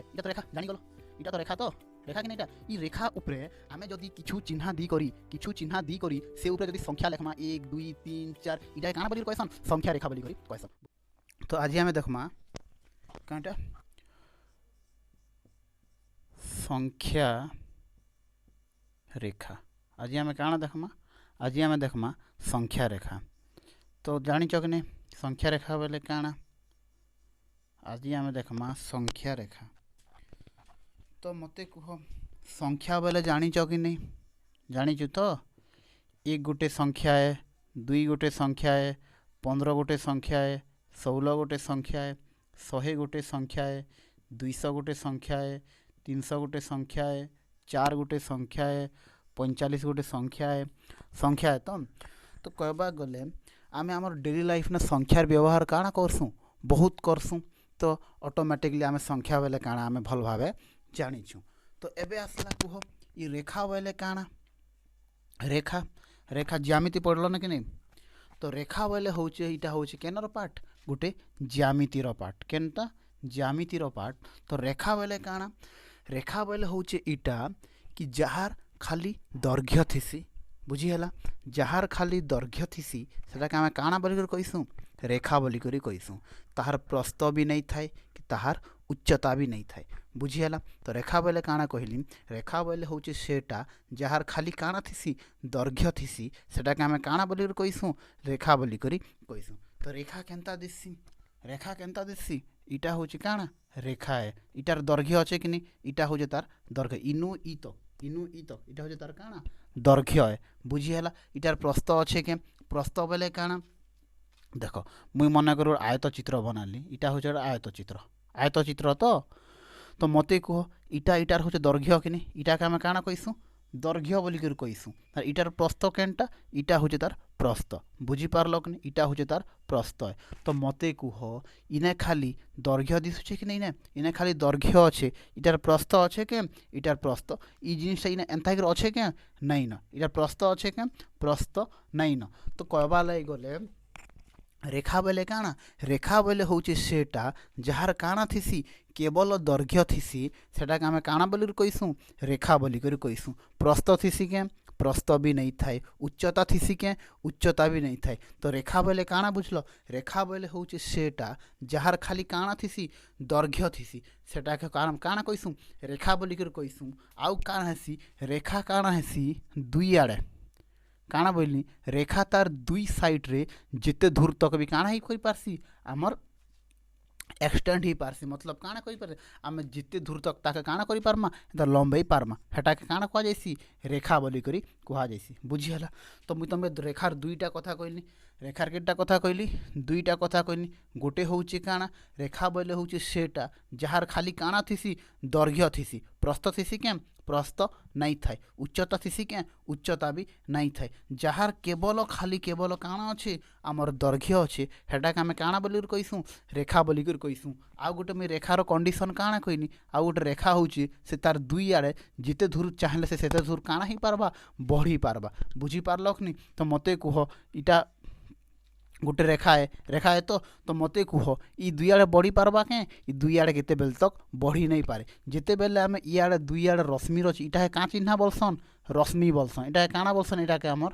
उपरे इटा तो रेखा जानी गलो इटा तो रेखा कि नहीं ई रेखा उपरे आमे जदी किछु चिन्ह दी करी से उपरे जदी संख्या लेखमा 1 2 3 4 इटा काना बोली कहसन संख्या रेखा बोली करी कहसन। तो आज आमे देखमा कांटा संख्या रेखा आज आमे काना देखमा संख्या रेखा। तो जानिच कि नहीं संख्या रेखा बोले काना आज आमे देखमा संख्या रेखा। तो मते कह संख्या बोले जानिच कि नहीं जानिचु तो एक गोटे संख्या है 2 गोटे संख्या है 15 गोटे संख्या है 16 गोटे संख्या है 100 गोटे संख्या है 200 गोटे संख्या है 300 गोटे संख्या है 4 गोटे संख्या है 45 गोटे संख्या है। तो कहबा गले आमे आमर डेली लाइफ में संख्यार व्यवहार काना करसुँ बहुत करसुँ। तो ऑटोमेटिकली आमे संख्या बोले काना आमे भल भावे जानिछु। तो एबे आसला कह ई रेखा बोले काना रेखा ज्यामिति पढ़ल ना कि नहीं। तो रेखा बोले होचे इटा होचे केनर पार्ट गोटे ज्यामितिर पार्ट केनता ज्यामितिर पार्ट। तो रेखा बोले काना रेखा बोले होचे इटा कि जहार खाली दैर्घ्य थिसी बुझीगला जहार खाली दैर्घ्य थिसी सेटा के आमे काना बोली कहीसुँ रेखा बोली कहीसुँ। ताहार प्रस्थ भी नहीं थाए कि ताहार उच्चता भी नहीं थाए बुझीगला। तो रेखा बोले काना कहली रेखा बोले होचे सेटा जहार खाली काना थिसी दैर्घ्य थिसी सेटा के आमे काना बोली कहीसुँ रेखा बोली कहीसुँ। तो रेखा केनता दिसी इटा होचे काना रेखा है इटार दैर्घ्य अच्छे कि नहीं इटा होचे तार दैर्घ्य इनु इत इटा होचे तार काना दैर्घ्य है बुझीगला। इटार प्रस्थ अच्छे के प्रस्थ बोले काना देख मुई मन कर आयत चित्र बनाली इटा होचे आयत चित्र। तो मते कह इटार होचे दैर्घ्य कि नहीं इटा के आमे काना कहीसुँ दैर्घ्य बोली कहीसुँ। इटार प्रस्थ केनटा इटा होचे तार प्रस्थ बुझी पारल कि नहीं इटा होचे तार प्रस्थ है। तो मते कह इने खाली दैर्घ्य दिशुचे कि नहीं ना इने खाली दैर्घ्य अच्छे इटार प्रस्थ अच्छे के इटार प्रस्थ ई जिनिसटा इने एंता कर अच्छे के नहीं ना इटार प्रस्थ अच्छे के प्रस्थ नहीं ना। तो कहबा लगे गले रेखा बोले काना रेखा बोले होचे सेटा जहार काना थिसी केवल दैर्घ्य थिसी सेटा के आमे काना बोली कहीसुँ रेखा बोली कहीसुँ। प्रस्थ थिसी के प्रस्थ भी नहीं थाए उच्चता थिसी के उच्चता भी नहीं थाए। तो रेखा बोले काना बुझल रेखा बोले होचे सेटा जहार खाली काना थिसी दैर्घ्य थिसी सेटा के काना कहीसुँ रेखा बोली कहीसुँ। आउ काना हेसी रेखा काना हेसी दुई आड़े काना बोली रेखा तार दुई साइड रे जिते दूर तक भी काना ही करि पारसी आमर एक्सटेंड ही पारसी मतलब काना करि पारे आमे जिते दूर तक ताके काना करि पारमा त लंबाई पारमा हेटा के काना कहा जायसी रेखा बोली करी कहा जायसी बुझीगला। तो मुई तमे रेखार दुईटा कथा कहली रेखार केटा कथा कहली दुईटा कथा कहली गोटे होचे काना रेखा बोले होचे सेटा जहार खाली काना थिसी दैर्घ्य थिसी प्रस्थ थिसी के प्रस्थ नहीं थाए उच्चता थिसी के उच्चता भी नहीं थाए जहार केवल काना अच्छे आमर दैर्घ्य अच्छे हेटा के आमे काना बोली कहीसुँ रेखा बोली कहीसुँ। आउ गोटे मुई रेखार कंडीशन काना कहनी आउ गोटे रेखा होची से तार दुई आड़े जिते दूर चाहले से सेते दूर काना ही पारबा बढ़ी पारबा बुझी पारल कि नहीं। तो मते कह इटा गोटे रेखा है तो मते कह ई दुई आड़े बढ़ी पारबा के ई दुई आड़े केते बेल तक बढ़ी नहीं पारे जिते बेले आमे इयाड़े दुई आड़े रश्मि रची इटा है का चिन्ह बोलसन रश्मि बोलसन इटा काना बोलसन इटा के आमर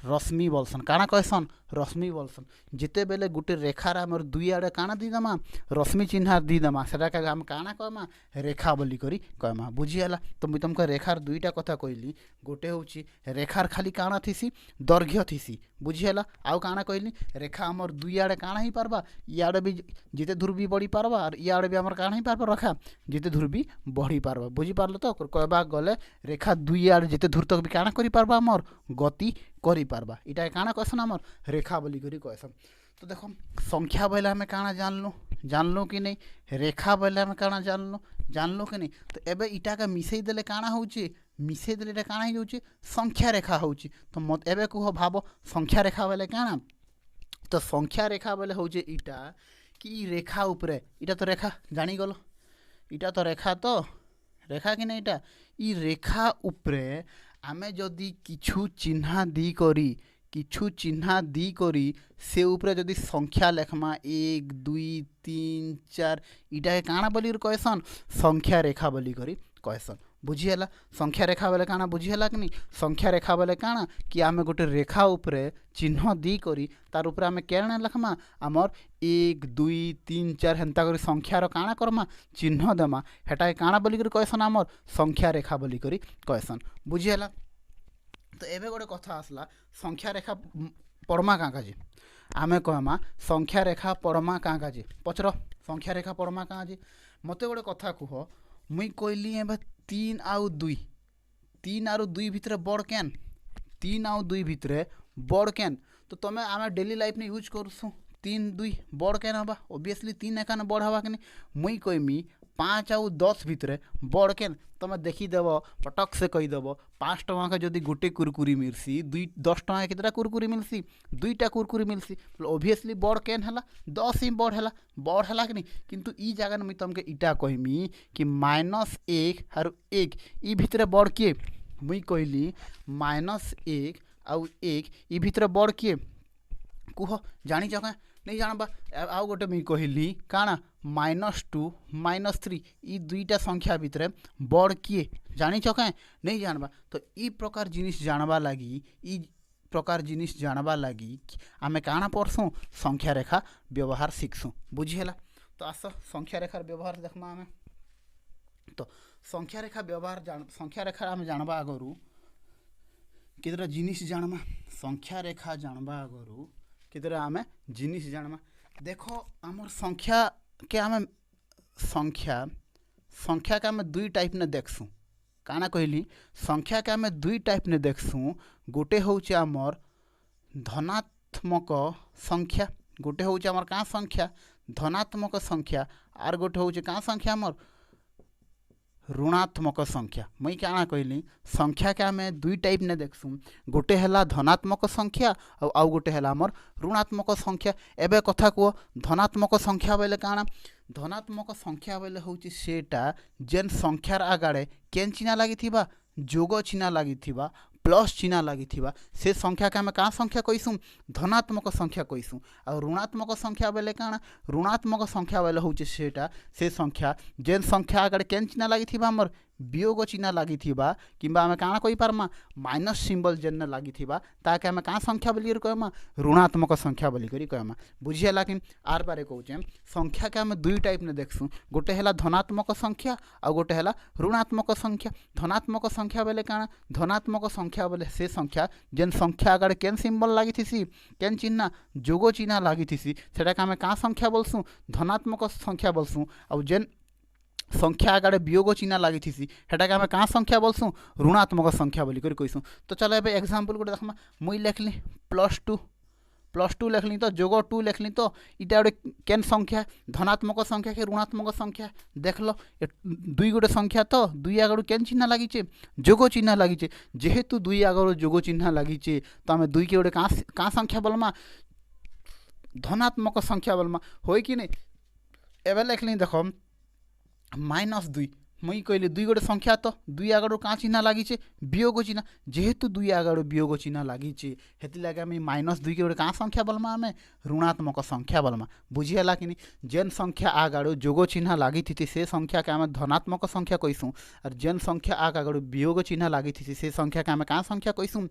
रश्मि बोलसन काना कहसन रश्मि बोलसन जिते बेले गोटे रेखार आमर दुई आड़े काना दी दमा रश्मि चिन्ह दी दमा सेटा के आम काना कहमा रेखा बोली करी कहमा बुझीगला। तो मुई तुमको रेखार दुईटा कथा कहली गोटे होची रेखार खाली काना थिसी दैर्घ्य थिसी बुझीगला आउ काना कहली रेखा आमर दुई आड़े काना ही पारबा इयाड़े भी जिते दूर भी बढ़ी पारबा और इयाड़े भी आमर काना ही पारबा रेखा जिते दूर भी बढ़ी पारबा बुझी पारल। तो कहबा गले रेखा दुई आड़े जिते दूर तक भी काना करि पारबा आमर गति करि पारबा इटा काना कहसन आमर रेखा बोली करी कहसन। तो देखो संख्या बोले आमे काना जानलु कि नहीं रेखा बोले आमे काना जानलु कि नहीं। तो एबे इटा के मिसई देले काना होची मिसई देले काना ही होची संख्या रेखा होची। तो मत एबे कह भाव संख्या रेखा बोले काना तो संख्या रेखा बोले होची इटा कि रेखा उपरे इटा तो रेखा जानी गलो इटा तो रेखा कि नहीं इटा ई रेखा उपरे आमे जदि किछु चिन्ह दी करी किछु चिन्हा दी करी से उपरे जदि संख्या लेखमा 1 2 3 4 इटा काଣା बोली कहसन संख्या रेखा बोली करी कहसन बुझीला संख्या रेखा बेले काଣା बुझीला कि नहीं संख्या रेखा बेले काଣା कि आमे गोटे रेखा उपरे चिन्ह दी करी तार उपरे आमे केना लिखमा आमर 1 2 3 4 हेन्ता करी संख्यार काଣା करमा चिन्ह देमा हेटा काଣା बोली करी कहसन आमर संख्या रेखा बोली करी कहसन बुझीला। तो एबे गोटे कथा आसला संख्या रेखा पढ़मा क्या काजे आमे कहमा संख्या रेखा पढ़मा क्या काजे पचर संख्या रेखा पढ़मा क्या जे मते गोटे कथा कह मुई कहली एबे 3 आउ 2 3 आउ 2 भितर बड़ केन 3 आउ 2 भितर बड़ केन तो तुम आम डेली लाइफ में यूज करसु 3 2 बड़ केन हवा ओबियसली 3 एकान बड़ हवा कि मुई कहमी 5 आउ 10 भितर बड़ केन तुम देखीदेव पटक से कहीदेव 5 टଙ୍କା के जदि गोटे कुरकुरी मिलसी 10 टଙ୍କା केतटा कुरकुरी मिलसी 2टा कुरकुरी मिलसी ओबियसली बड़ केन है 10 ही बड़ है कि नहीं किंतु ई जगह मुझे तुमके इटा कहमी कि -1 और 1 ई भितर बड़ किए मुई कहली -1 आउ 1 ई भितर बड़ किए कुह जानी क्या नहीं जानबा आउ गोटे मुई कहली काଣା -2 -3 ई 2टा संख्या भितर बड़ किए जानी क्या नहीं जानबा तो ई प्रकार जिनिस जानबा लगी ई प्रकार जिनिस जानबा लगी आमे काଣା पढ़सुँ संख्या रेखा व्यवहार शिखसुँ बुझीला। तो आस संख्या रेखार व्यवहार देखमा आमे तो संख्या रेखा व्यवहार संख्या रेखा आमे जानबा आगरू केतरा जिनिस जानमा संख्या रेखा जानबा आगरू केतरा आमे जिनिस जानमा देखो आमर संख्या के आमे संख्या के आमे 2 टाइप ने देखसुँ काना कहली संख्या के आमे 2 टाइप ने देखसुँ गोटे होउचे आमर धनात्मक संख्या गोटे होउचे आमर का संख्या धनात्मक संख्या आर गोटे होउचे का संख्या आमर ऋणात्मक संख्या मुई क्या कहली संख्या के आमे 2 टाइप ने देखसुँ गोटे है धनात्मक संख्या आउ गोटे है आमर ऋणात्मक संख्या एबे कथा कह धनात्मक संख्या बोले काଣା धनात्मक संख्या बोले हूँ सेटा जेन संख्यार आगाड़े केन चिन्ह लगी जोग चिन्ह लगी प्लस चिन्ह लगी से संख्या के आम क्या संख्या कहीसुँ धनात्मक संख्या कहीसुँ और ऋणात्मक संख्या बोले काଣା ऋणात्मक संख्या बोले हूँ सेटा से संख्या जेन संख्या आगे केन चिन्ह लगी आमर वियोग चिन्ह लगी किंबा आम काଣା कही पारमा माइनस सिंबल जेन लगी ताके आम क्या संख्या बोली कहमा ऋणात्मक संख्या बोली कहमा बुझीला कि आर बारे कहूँ संख्या के आम 2 टाइप ने देखसुँ गोटे है धनात्मक संख्या और गोटे है ऋणात्मक संख्या धनात्मक संख्या बोले काଣା धनात्मक संख्या बोले से संख्या जेन संख्या आगे केन सिंबल लगी केन चिन्ह जोग चिन्ह लगी सेटा आम क्या संख्या बोलसुँ धनात्मक संख्या बोलसुँ और जेन संख्या आगे वियोग चिन्ह लगी हेटा के आम क्या संख्या बोलसुँ ऋणात्मक संख्या बोली कहीसुँ। तो चलो ए एग्जाम्पल गोटे देखमा मुई लिखली +2 लिखली तो जोग 2 लिखली तो इटा गोटे केन संख्या धनात्मक संख्या के ऋणात्मक संख्या देख लो 2 गोटे संख्या तो 2 आगड़ केन चिन्ह लगी जोग चिन्ह लगी जेहेतु 2 आगड़ जोग चिन्ह लगी तो आम 2 के गोटे क्या संख्या बोलमा धनात्मक संख्या बोलमा हो कि नहीं एवं लिखली देख -2 मुई कहली 2 गोटे संख्या तो 2 आगड़ क्या चिन्ह लगी वियोग चिन्ह जेहेतु 2 आगड़ वियोग चिन्ह लगी हेती लगे आम -2 के गोटे क्या संख्या बोलमा आम ऋणात्मक संख्या बोलमा बुझीला कि जेन संख्या आगड़ जोग चिन्ह लगी से संख्या के आम धनात्मक संख्या कहीसुँ और जेन संख्या आगड़ वियोग चिन्ह लगी से संख्या के आम क्या संख्या कहीसुँ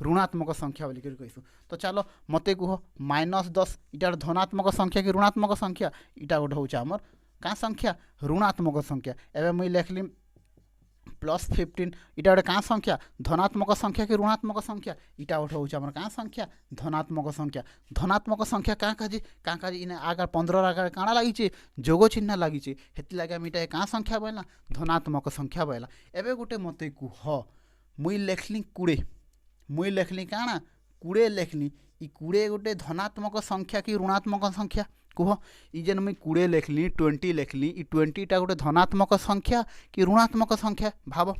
ऋणात्मक संख्या बोली कहीसुँ। तो चलो मते कह -10 इटा धनात्मक संख्या कि ऋणात्मक संख्या इटा गोटे हूँ आमर क्या संख्या ऋणात्मक संख्या एवं मुई लिखली +15 इटा गोटे क्या संख्या धनात्मक संख्या कि ऋणात्मक संख्या इटा गोटे हूँ आमर क्या संख्या धनात्मक संख्या क्या काजी इने आगे 15 आगे काଣା लगी जोग चिन्ह लगी हेती लगे आम इटा क्या संख्या बोला धनात्मक संख्या बोला। एवं गोटे मते कह मुई लिखली 20 मुई लिखली काଣା 20 लिखली ई 20 गोटे धनात्मक संख्या कि ऋणात्मक संख्या कह ई जेन मुई 20 लिखली 20 लिखली ई 20टा गोटे धनात्मक संख्या कि ऋणात्मक संख्या भाव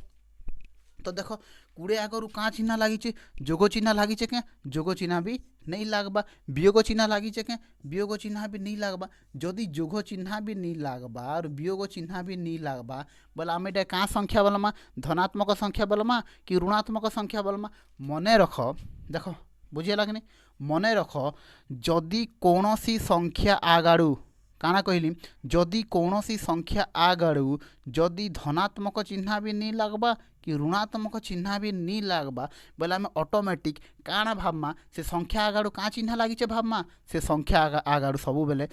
तो देख 20 आगरू क्या चिन्ह लगी जोग चिन्ह लगी क्या जोग चिन्ह भी नहीं लगबा वियोग चिन्ह लगी क्या वियोग चिन्ह भी नहीं लगबा जदि जोग चिन्ह भी नहीं लगबा और वियोग चिन्ह भी नहीं लगबा बोला आम एटा क्या संख्या बोलमा धनात्मक संख्या बोलमा कि ऋणात्मक संख्या बोलमा मने रख देख बुझीगला कि नहीं मन रख जदि कौन सी संख्या आगाड़ू काना कहली जदि कौन सी संख्या आगाड़ू जदि धनात्मक चिन्ह भी नहीं लगवा कि ऋणात्मक चिन्ह भी नहीं लगवा बोले आम ऑटोमेटिक काना भावमा से संख्या आगाड़ू क्या चिन्ह लगी भावमा से संख्या आगाड़ू सब बेले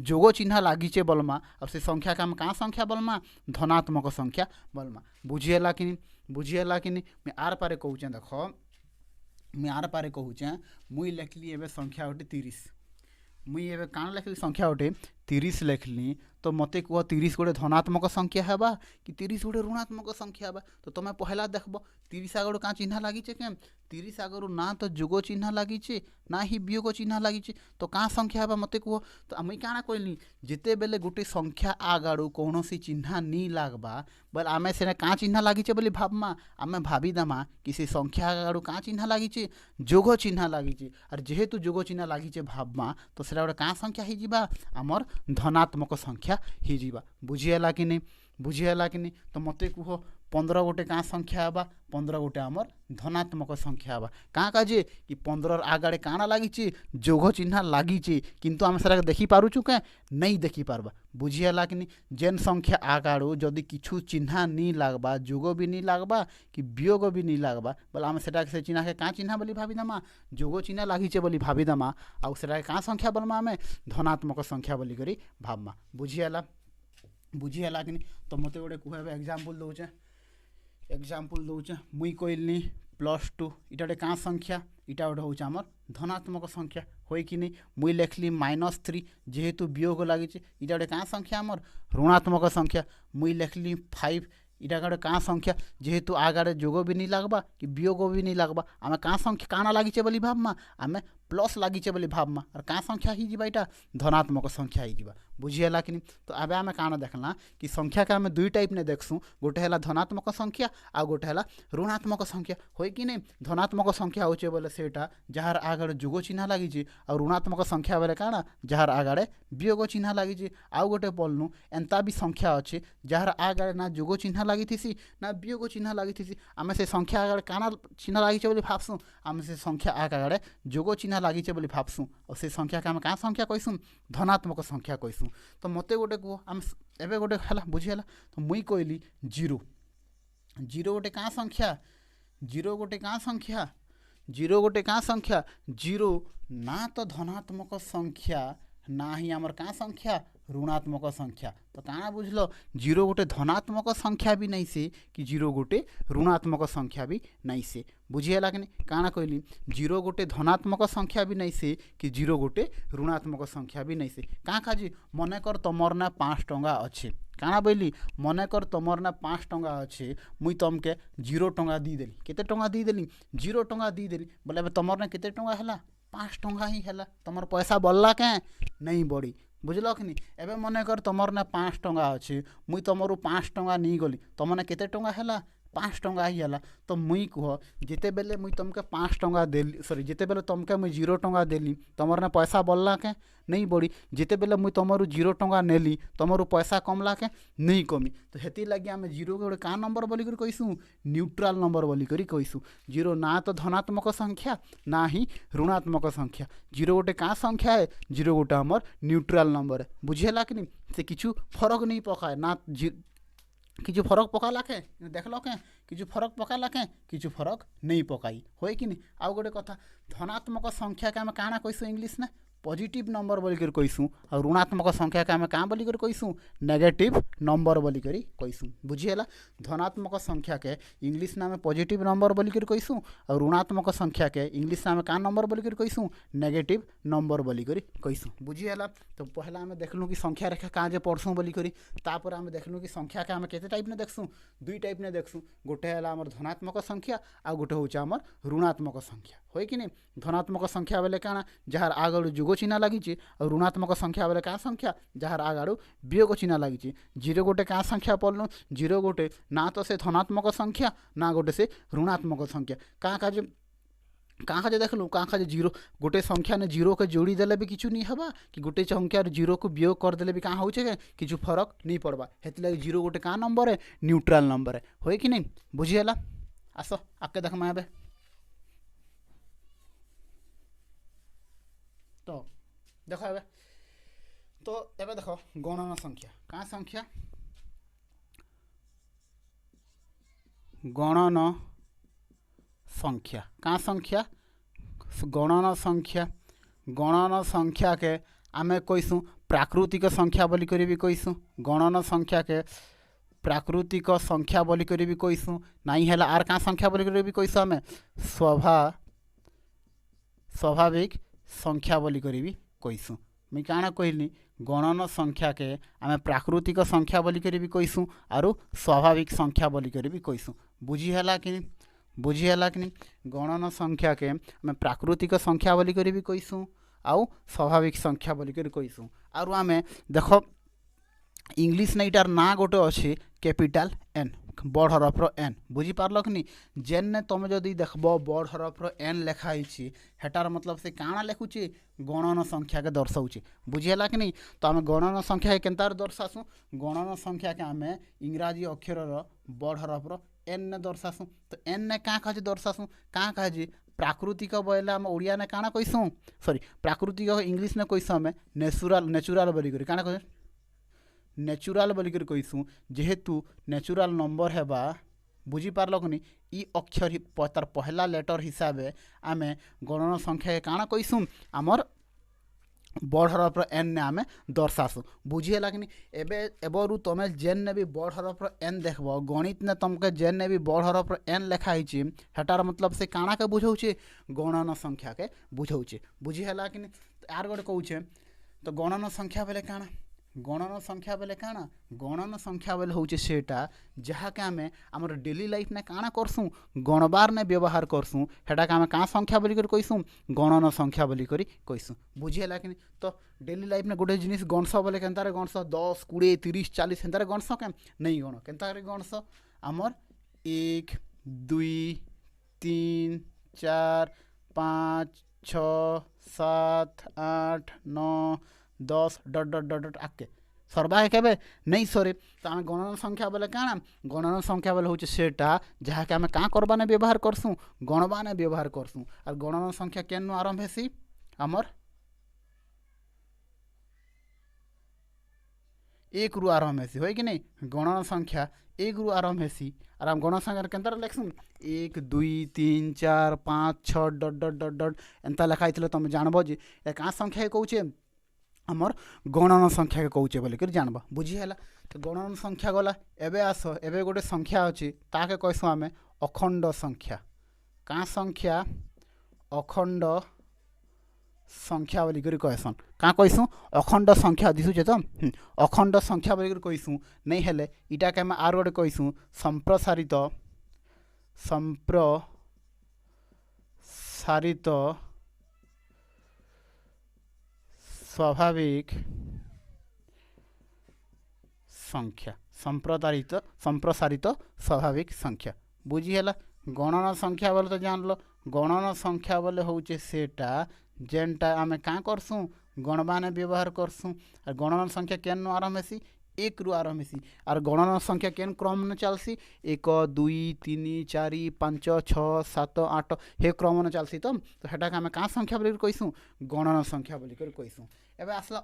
जोग चिन्ह लगी बोलमा और से संख्या का क्या संख्या बोलमा धनात्मक संख्या बोलमा बुझीगला कि नहीं बुझीगला कि नहीं मैं आर पारे कहूँ देख मुई आर पारे कहूँ मुई लिखली एवं संख्या गोटे 30 मुई एवं काण लिखली संख्या गोटे 30 लिखली तो मत कह 30 गोटे धनात्मक संख्या है कि 30 गोटे ऋणात्मक संख्या है तो तुम पहला देखब 30 आगड़ क्या चिन्ह लगी के 30 आगड़ ना तो जोग चिन्ह लगी ना ही वियोग चिन्ह लगी तो क्या संख्या है मत कह तो मुई काण कहली जिते बेले गोटे संख्या आगड़ कौन सी चिन्ह नहीं लगवा बोले आम से क्या चिन्ह लगी बोली भावमा आम भावीदेमा कि से संख्या आगड़ क्या चिन्ह लगी जोग चिन्ह लगी और जेहेतु जोग चिन्ह लगी भावमा तो से गोटे क्या संख्या हो आमर धनात्मक संख्या हो बुझीगला कि नहीं बुझीगला कि नहीं तो मत कह 15 गोटे क्या संख्या है 15 गोटे आमर धनात्मक संख्या है क्या काजे कि 15 आगड़े काଣା लगी जोग चिन्ह लगी किंतु आम से देखी पारुचु क्या नहीं देखी पार्बा बुझीगला कि नहीं जेन संख्या आगाड़ू जदि किछु चिन्ह नहीं लगवा जोग भी नहीं लगवा कि वियोग भी नहीं लगवा बोले आम से चिन्ह के क्या चिन्ह बोली भावीदेमा जोग चिन्ह लगी बोली भावीदेमा आउ से क्या संख्या बोलमा आम धनात्मक संख्या बोली करी भावमा बुझीगला बुझीगला कि नहीं तो मत गोटे कह एग्जाम्पल दौचे एग्जाम्पल दौचे मुई कहली +2 इटा गोटे क्या संख्या इटा गोटे हूँ आमर धनात्मक संख्या हो कि नहीं मुई लिखली -3 जेहेतु वियोग लगी इटा गोटे क्या संख्या आमर ऋणात्मक संख्या मुई लिखली 5 इटा गोटे क्या संख्या जेहेतु आगाड़े जोग भी नहीं लगवा कि वियोग भी नहीं लगवा आम क्या संख्या काଣା लगी बोली भावमा आम प्लस लगी बोली भावमा और क्या संख्या हो यहाँ धनात्मक संख्या हो बुझीगला कि नहीं तो अब आम काଣା देखला कि संख्या के आम दुई टाइप ने देखसूँ गोटे है धनात्मक संख्या आ गोटे है ऋणात्मक संख्या हो कि नहीं धनात्मक संख्या होचे बोले सेटा जार आगड़े जोग चिन्ह लगी और ऋणात्मक संख्या बोले काଣା जार आगड़े वियोग चिन्ह लगी आउ गोटे बोलनु एंता भी संख्या अच्छे जार आगड़े ना जोग चिन्ह लगी थी ना वियोग चिन्ह लगी थी आम से संख्या आगड़े काଣା चिन्ह लगी बोली भावसूँ आम से संख्या आगड़े जोग चिन्ह लगी बोली भावसूँ और से संख्या के आम क्या संख्या कहसूँ धनात्मक संख्या कहसूँ तो मत गोटे कह आम एवं गोटे है बुझीगला तो मुई कहली 0 गोटे क्या संख्या 0 गोटे क्या संख्या 0 गोटे क्या संख्या 0 ना तो धनात्मक संख्या ना ही आमर क्या संख्या ऋणात्मक संख्या तो काଣା बुझल 0 गोटे धनात्मक संख्या भी नहीं से कि 0 गोटे ऋणात्मक संख्या भी नहीं से बुझीगला कि नहीं काଣା कहली 0 गोटे धनात्मक संख्या भी नहीं से कि 0 गोटे ऋणात्मक संख्या भी नहीं से क्या काजी मनकर तुमर ना 5 टंका अच्छे काଣା बोली मनकर तुमर ना 5 टंका अच्छे मुई तुमके 0 टंका दीदेली केते टंका दीदेली 0 टंका दीदेली बोले अब तुमर ना केते टंका है 5 टंका ही है तुमर पैसा बढ़ला क्या नहीं बढ़ी बुझल कि नहीं एवं मनकर तुमर ना 5 टंका अच्छे मुई तुमर 5 टंका नहीं गली तुमने केते टंका है 5 टंका ही है तो मुई कह जिते बेले मुई तुमके 5 टंका देली सॉरी जिते बेले तुमके मुई 0 टंका देली तुमर ना पैसा बढ़ला के नहीं बढ़ी जिते बेले मुई तुमर 0 टंका नेली तुमर पैसा कमला के नहीं कमी तो हेती लगी आम 0 के गोटे क्या नंबर बोली कर कहीसूँ न्यूट्राल नंबर बोली कर कहीसूँ 0 ना तो धनात्मक संख्या ना ही ऋणात्मक संख्या 0 गोटे क्या संख्या है 0 गोटे आमर न्यूट्राल नंबर है बुझीगला कि नहीं से किछु फरक नहीं पकाए ना किछु फरक पकाला के देखल के किछु फरक पकाला के किछु फरक नहीं पकाई हो कि नहीं आउ गोटे कथा धनात्मक संख्या के आम काଣା कहीसूँ इंग्लीश ने पॉजिटिव नंबर बोलिकर कहीसूँ और ऋणात्मक संख्या के आम क्या बोलिकर कहीसूँ नेगेटिव नंबर बोलिकर कहीसूँ बुझीगला धनात्मक संख्या के इंग्लीश नाम पॉजिटिव नंबर बोलिकर कहीसूँ और ऋणात्मक संख्या के इंग्लीश नाम क्या नंबर बोलिकर कहीसूँ नेगेटिव नंबर बोलिकर कहीसूँ बुझीगला तो पहला आम देखलूँ कि संख्या रेखा कहाँ जे पढ़सूँ बोलिकर तापर आम देखलूँ कि संख्या के आम केते टाइप ने देखसूँ दुई टाइप ने देखसूँ गोटे है आमर धनात्मक संख्या आ गोटे हूँ आमर ऋणात्मक संख्या हो कि नहीं धनात्मक संख्या बोले काଣା जार आगड़ जोग चिन्ह लगी और ऋणात्मक संख्या बोले क्या संख्या जार आगड़ वियोग चिन्ह लगी 0 गोटे क्या संख्या पढ़लु 0 गोटे ना तो से धनात्मक संख्या ना गोटे से ऋणात्मक संख्या कहाँ जे देखलु कहाँ जे 0 गोटे संख्या ने 0 के जोड़ी देले भी किछु नहीं हवा कि गोटे संख्या 0 को वियोग कर देले भी कहाँ होचे किछु फरक नहीं पड़वा हेति लगी 0 गोटे क्या नंबर है न्यूट्रल नंबर है हो कि नहीं बुझीगला आस आके देख मैं तो देख ए तो एबे देख गणन संख्या क्या संख्या गणन संख्या क्या संख्या गणन संख्या के आमे कहीसु प्राकृतिक संख्या बोली करी भी कहीसु गणन संख्या के प्राकृतिक संख्या बोली करी भी कहीसु नहीं है आर क्या संख्या बोली करी भी कहीसु आमे स्वाभाविक संख्या बोली करी भी कहीसु मुई काना कहली गणन संख्या के आमे प्राकृतिक संख्या बोली करी भी कहीसु आरु स्वाभाविक संख्या बोली करी भी कहीसु बुझीहेला कि नहीं गणन संख्या के आमे प्राकृतिक संख्या बोली करी भी कहीसु आउ स्वाभाविक संख्या बोली करी कहीसु आरु आमे देख इंग्लिश ने इटार ना गोटे अच्छे कैपिटल एन बड़ हरफ्र एन बुझीपार कि नहीं जेन ने तुम जदि देखब बड़ हरफ्र एन लिखाई हेटार मतलब से काଣା लिखुचे गणन संख्या के दर्शाऊे बुझीला कि नहीं तो आम गणन संख्या के केन्तार दर्शासु गणन संख्या के आम इंग्राजी अक्षर बड़ हरफ्र एन ने दर्शासु तो एन ने क्या कहे दर्शासु क्या कहे प्राकृतिक बोले आम ओडिया ने काଣା कहसु सॉरी प्राकृतिक इंग्लिश ने कहसु आम नेचुराल बोली काଣା कहे नेचुराल बोलिक कहीसु जेहेतु नेचुराल नंबर हेबा बुझीपार कि ई अक्षर तार पहला लेटर हिसाब से आम गणन संख्या के काଣା कहीसु आमर बड़ हरफ्र एन ने आम दर्शासु बुझीला कि एबरू तुम जेन ने भी बड़ हरफ्र एन देखब गणित ने तुमके जेन ने भी बड़ हरफ्र एन लिखाई हेटार मतलब से काଣା के बुझाऊे गणन संख्या के बुझाऊे बुझीला कि यार गोटे कहूचे तो गणन संख्या बेले काଣା गणन संख्या बेले काଣା गणन संख्या बेले हूँ सेटा जहाँ के आम आम डेली लाइफ ने काଣା करसुँ गणबार ने व्यवहार करसुँ हेटा के आम क्या संख्या बोली कहीसुँ गणन संख्या बोली कहीसुँ बुझीला कि तो डेली लाइफ ने गोटे जिनिस गणस बोले केन्तारे गणस 10 20 30 40 हेन्तारे गणस क्या नहीं गण केन्तारे गणस आमर 1 2 3 4 5 6 7 8 9 10 डट डट डट डट आके सर्वाहे के नहीं सरे तो आम गणन संख्या बोले काଣା गणन संख्या बोले हूँ सेटा जहाँ के आम क्या करवाने व्यवहार करसुँ गणवाने व्यवहार करसुँ और गणन संख्या केन आरंभ हेसी आमर 1 रु आरंभ हेसी हो कि नहीं गणन संख्या 1 रु आरंभ हेसी और आम गणन संख्या केन्ता लिखसुँ 1 2 3 4 5 6 डट डट डट डट एंता लिखाई तुम जानब जे क्या संख्या कौचे आमर गणन संख्या के कौचे बोलिक जानब बुझीला तो गणन संख्या गला एबे आस एबे गोटे संख्या अच्छी ताके कहसुँ आम अखंड संख्या क्या संख्या अखंड संख्या बोलिक कहसन क्या कहसुँ अखंड संख्या दिशुचे तो अखंड संख्या बोलिक कहसुँ नहीं हेले इटा के आम आर गोटे कहसुँ संप्रसारित स्वाभाविक संख्या संप्रसारित स्वाभाविक संख्या बुझीला गणन संख्या बोले तो जान लो गणन संख्या बोले हूँ सेटा जेनटा आम क्या करसुँ गणबाने व्यवहार करसुँ और गणन संख्या केन आरंभ हेसी 1 रु आरंभ हेसी और गणन संख्या केन क्रम ने चलसी 1 2 3 4 5 6 7 8 हे क्रम ने चलसी तो हेटा के आम क्या संख्या बोली कहीसुँ गणन संख्या बोली कहीसुँ एबे आसला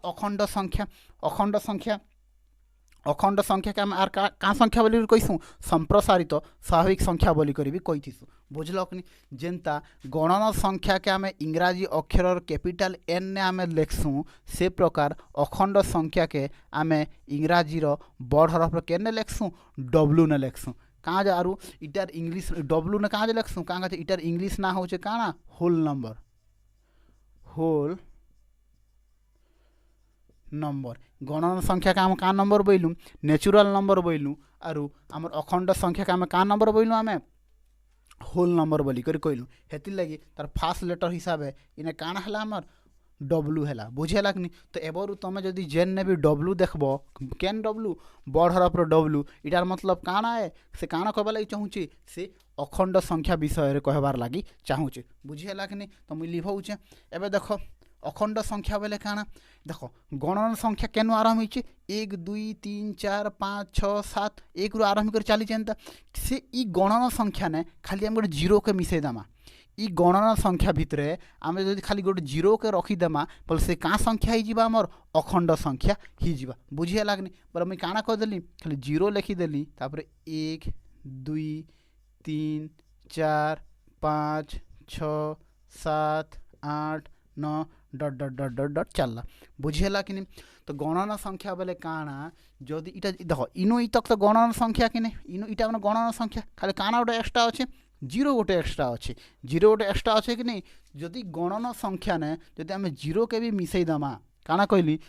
अखंड संख्या के आम आर क्या संख्या बोली कहीसुँ संप्रसारित स्वाभाविक संख्या बोली भी कहीथीसु बुझल कि जेनता गणन संख्या के आम इंग्राजी अक्षर कैपिटल एन ने आम लिखसुँ से प्रकार अखंड संख्या के आम इंग्राजी बड़ हरफ्र के ने लिखसुँ डब्ल्यू ने लिखसुँ कहाँ जा आरु इटार इंग्लिश डब्ल्यू ने कहाँ जा लिखसुँ कहाँ इटार इंग्लिश ना हो काଣା होल नंबर गणन संख्या का आम क्या नंबर बोलूँ नेचुरल नंबर बोलूँ आरु आमर अखंड संख्या का आम क्या नंबर बोलूँ आम होल नंबर बोली कहलूँ हेतिर लगी तार फास्ट लेटर हिसाब से इन्हें काଣା है आमर डब्ल्यू है बुझेला कि नहीं तो एबरू तुम जदि जेन ने भी डब्ल्यू देखब केन डब्ल्यू बड़ हरफ्र डब्ल्यू इटार मतलब काଣା है से काଣା कहबा लगी चाहूँचे से अखंड संख्या विषय कहबार लगी चाहूँचे बुझेला कि नहीं तो मुझे लिखौचे एबे देख अखंड संख्या बोले काଣା देख गणन संख्या केन आरंभ हो 1 2 3 4 5 6 7 1 रु आरंभ कर चली एंता से ई गणन संख्या ने खाली आम गोटे 0 के मिसई देमा इ गणना संख्या भितर आम जदि खाली गोटे जीरो के रखीदेमा बोले से क्या संख्या हो आमर अखंड संख्या हो बुझीगला कि बोले मुझे काଣା करदेली खाली जीरो लिखिदेली तापर 1 2 3 4 5 6 7 8 9 डट डट डट डट डट चलला बुझीगला कि तो गणना संख्या बोले काଣା जदि इटा देख इनु तक तो गणना संख्या कि इनु इटा मैंने गणना संख्या खाली काଣା गोटे एक्सट्रा अच्छे जीरो गोटे एक्सट्रा अच्छे जीरो गोटे एक्सट्रा अच्छे कि नहीं जदि गणना संख्या ने जदि आम जीरो के भी मिसईदेमा काଣା कहली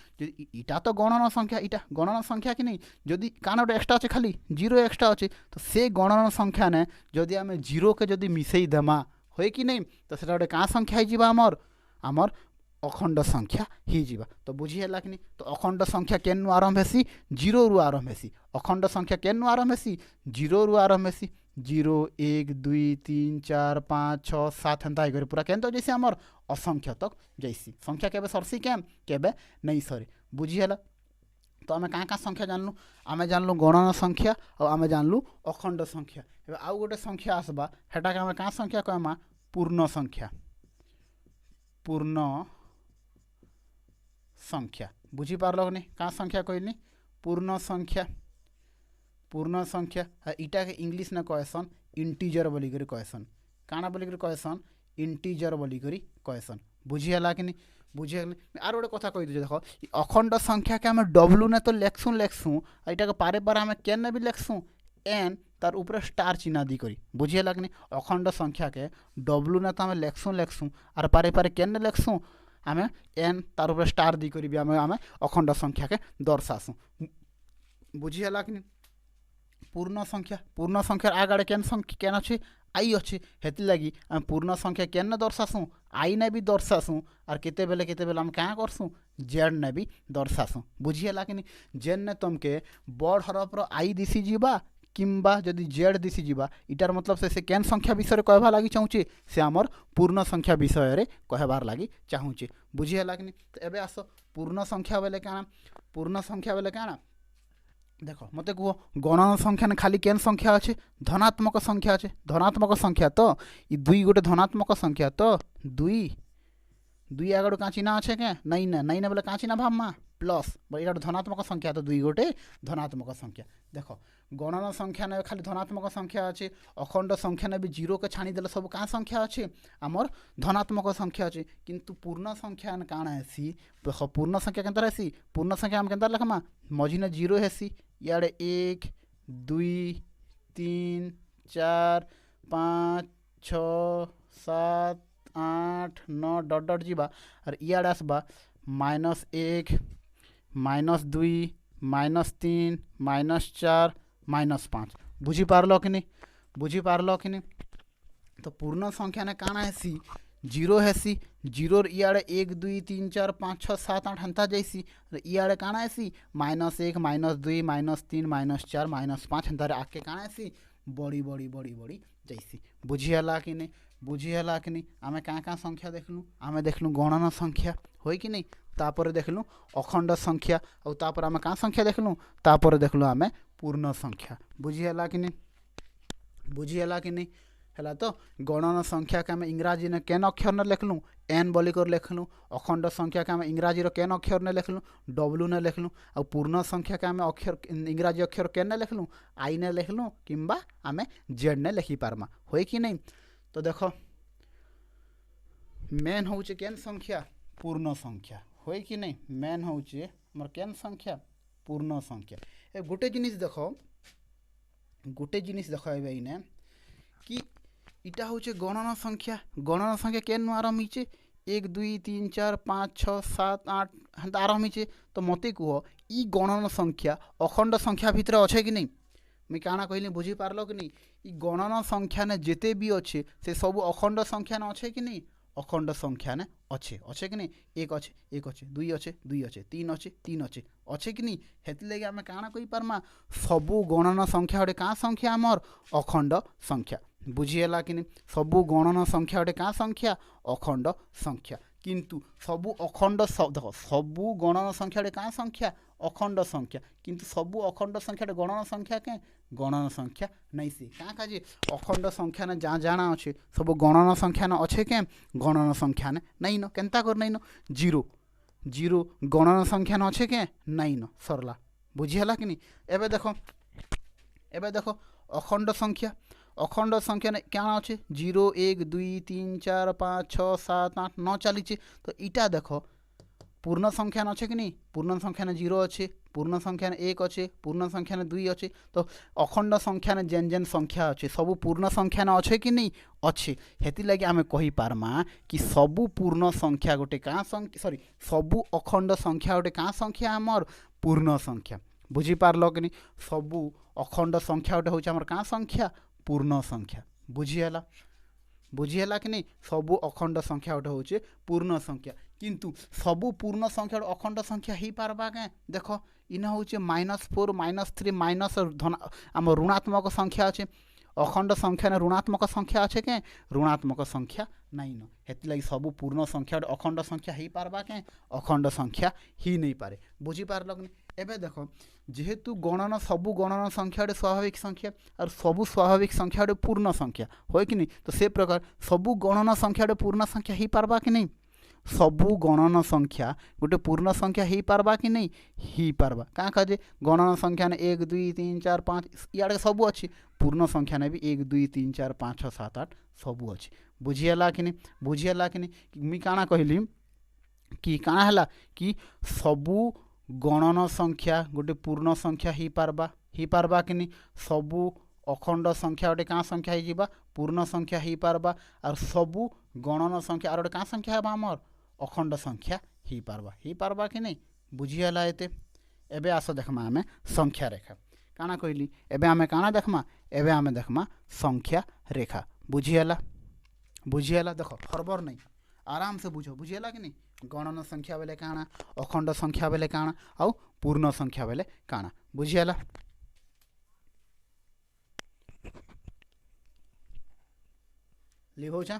इटा तो गणना संख्या इटा गणना संख्या कि नहीं जदि काଣା गोटे एक्सट्रा अच्छे खाली जीरो एक्सट्रा अच्छे तो से गणना संख्या ने जदि आम जीरो के जदि मिसईदेमा हो कि नहीं तो सेटा गोटे क्या संख्या हो आमर आमर अखंड संख्या हो तो बुझीगला कि नहीं तो अखंड संख्या केनु आरंभ हेसी जीरो रु आरंभ हेसी अखंड संख्या केनु आरंभ हेसी जीरो रु आरंभ हेसी 0 1 2 3 4 5 6 7 हेन्ता हो पूरा केन्ता जैसे आमर असंख्य तक जैसी संख्या केबे सरसी केबे नहीं सरे बुझीगला तो आम क्या संख्या जानलु आम जानलु गणना संख्या और आम जानलु अखंड संख्या एबे आउ गोटे संख्या आसबा हेटा के आम क्या संख्या कहमा पूर्ण संख्या बुझीपार कि नहीं क्या संख्या कहनी पूर्ण संख्या इटा के इंग्लिश ने कहसन इंटीजर बोलिक कहसन काना बोलिक कहसन इंटीजर बोलिक कहसन बुझीगला कि नहीं बुझीगला आर गोटे कथा कही देख अखंड संख्या के आम डब्लू ने तो लेखसुँ इटा के पारे पारे आम केन भी लेखसुँ एन तार ऊपर स्टार चिन्ह दी करी बुझीगला कि नहीं अखंड संख्या के डब्लू ने तो आम लेखसुँ आर पारे पारे केन लेखसुँ आम एन तार ऊपर स्टार दी करी आम अखंड संख्या के दर्शासुँ बुझीगला कि नहीं पूर्ण संख्या आगे केन अच्छे आई अच्छे हेती लगी आम पूर्ण संख्या केन दर्शासुँ आई ने भी दर्शासुँ और केते बेले आम क्या करसुँ जेड ने भी दर्शासुँ बुझीगला कि नहीं जेड ने तुमके बड़ हरफर आई दिशी जीवा किंबा जदि जेड दिशी जीवा इटार मतलब से केन संख्या विषय कहबार लगी चाहूचे से आमर पूर्ण संख्या विषय कहबार लगी चाहूचे बुझीगला कि नहीं तो एबे आस पूर्ण संख्या बेले काଣା देख मत कह गणना संख्या ने खाली केन संख्या अच्छे धनात्मक संख्या तो ये दुई गोटे धनात्मक संख्या तो दुई आगे क्या चिन्ह अच्छे क्या नहीं ना बोले क्या चिन्ह भावमा प्लस ये धनात्मक संख्या तो दुई गोटे धनात्मक संख्या देख गणना संख्या ने खाली धनात्मक संख्या अच्छे अखंड संख्या ने भी जीरो के छाणीदे सब क्या संख्या अच्छे आमर धनात्मक संख्या अच्छे किंतु पूर्ण संख्या काଣା हेसी पूर्ण संख्या केन्ता हेसी पूर्ण संख्या आम केन्ता लिखमा मझिने जीरो हेसी इे 1 2 3 4 5 6 7 8 9 डट डट जीवा और इे आसबा -1 -2 -3 -4 -5 बुझीपार कि नहीं तो पूर्ण संख्या ने काଣା हेसी जीरो हेसी जीरो इे 1 2 3 4 5 6 7 8 हेन्ता जैसी इे काଣା हेसी -1 -2 -3 -4 -5 हेन्ता आगे काଣା हेसी बड़ी बड़ी बड़ी बड़ी जैसी बुझीगला कि नहीं आम क्या संख्या देखलु आम देखलु गणना संख्या हो कि नहीं तापर देखलु अखंड संख्या और तापर आम क्या संख्या देखलु तापर देखलु आम पूर्ण संख्या बुझीगला कि नहीं है तो गणना संख्या के आम इंग्राजी ने केन अक्षर ने लिखलु एन बोलिक लिखलु अखंड संख्या के आम इंग्राजी केन अक्षर ने लिखलु डब्लू ने लिखलु और पूर्ण संख्या के आम अक्षर इंग्राजी अक्षर केन ने लिखलु आई ने लिखलु किंबा आम जेड ने लिखी पार्मा हो कि नहीं तो देख मेन हूँ केन संख्या पूर्ण संख्या हो कि नहीं मेन हूँ मोर केन संख्या पूर्ण संख्या ए गोटे जिनिस देख इने कि इटा हूँ गणना संख्या केन आरम्भ होचे 1 2 3 4 5 6 7 8 हेन्ता आरम्भ होचे तो मते कह ई गणना संख्या अखंड संख्या भितर अच्छे कि नहीं मुझे काଣା कहली बुझीपार कि नहीं ई गणना संख्या ने जिते भी अच्छे से सब अखंड संख्या ने अच्छे कि नहीं अखंड संख्या ने अच्छे कि नहीं 1 अच्छे 2 अच्छे 3 अच्छे कि नहीं हेती लगे आम काଣା कहि पारमा सबू गणना संख्या गोटे क्या संख्या आमर अखंड संख्या बुझीगला कि नहीं सबू गणना संख्या गोटे क्या संख्या अखंड संख्या किंतु सबू अखंड देख सबू गणना संख्या गोटे क्या संख्या अखंड संख्या किंतु सबू अखंड संख्या गणना संख्या के गणन संख्या नहीं सी क्या का जे अखंड संख्या ने जहाँ जाना अच्छे सब गणन संख्या न अच्छे के गणन संख्या ने नहीं न केनता कर नहीं न जीरो जीरो गणन संख्या न अच्छे के नहीं न सरला बुझीगला कि नहीं एबे देखो अखंड संख्या ने क्या अच्छे 0 1 2 3 4 5 6 7 8 9 चली तो इटा देखो पूर्ण संख्या अच्छे कि नहीं पूर्ण संख्या ने 0 अच्छे पूर्ण संख्या ने 1 अच्छे पूर्ण संख्या ने 2 अच्छे तो अखंड संख्या ने जेन जेन संख्या अच्छे सबू पूर्ण संख्या ने अच्छे कि नहीं अच्छे हेती लगे आम कही पारमा कि सबू पूर्ण संख्या गोटे क्या संख्या सॉरी सबू अखंड संख्या गोटे क्या संख्या आमर पूर्ण संख्या बुझीपार कि नहीं सबू अखंड संख्या गोटे हूँ आमर क्या संख्या पूर्ण संख्या बुझीगला कि नहीं सबू अखंड संख्या गोटे हूँ पूर्ण संख्या किंतु सबू पूर्ण संख्या अखंड संख्या हो पार्बा के देख इन हूँ -4 -3 माइनस धन आम ऋणात्मक संख्या अच्छे अखंड संख्या ने ऋणात्मक संख्या अच्छे के ऋणात्मक संख्या नहीं न हेती लगी सबू पूर्ण संख्या अखंड संख्या हो पार्बा के अखंड संख्या ही नहीं पारे बुझीपार कि एबे देखो जेहेतु गणन सबू गणन संख्या गोटे स्वाभाविक संख्या और सबू स्वाभाविक संख्या गोटे पूर्ण संख्या हो कि नहीं तो से प्रकार सबू गणन संख्या गोटे पूर्ण संख्या हो पार्बा कि नहीं सबू गणन संख्या गोटे पूर्ण संख्या हो पार्बा कि नहीं हो पार्बा क्या कहे गणन संख्या ने 1 2 3 4 5 इे सबू अच्छी पूर्ण संख्या ने भी 1 2 3 4 5 6 7 8 सबू अच्छी बुझीगला कि नहीं मुई काଣା कहली कि काଣା है कि सबू गणन संख्या गोटे पूर्ण संख्या हो पार्बा कि नहीं सबू अखंड संख्या गोटे क्या संख्या हो पूर्ण संख्या हो पार्बा और सबू गणन संख्या और गोटे क्या संख्या है आमर अखंड संख्या हो पार्बा कि नहीं बुझीगला एबे आस देखमा आमे संख्या रेखा काଣା कहली एबे आमे काଣା देखमा एबे आमे देखमा संख्या रेखा बुझीगला देख हरबर नहीं आराम से बुझो बुझीगला कि नहीं गणन संख्या बेले काଣା अखंड संख्या बेले काଣା आउ पूर्ण संख्या बेले काଣା बुझीगला लिखो छा।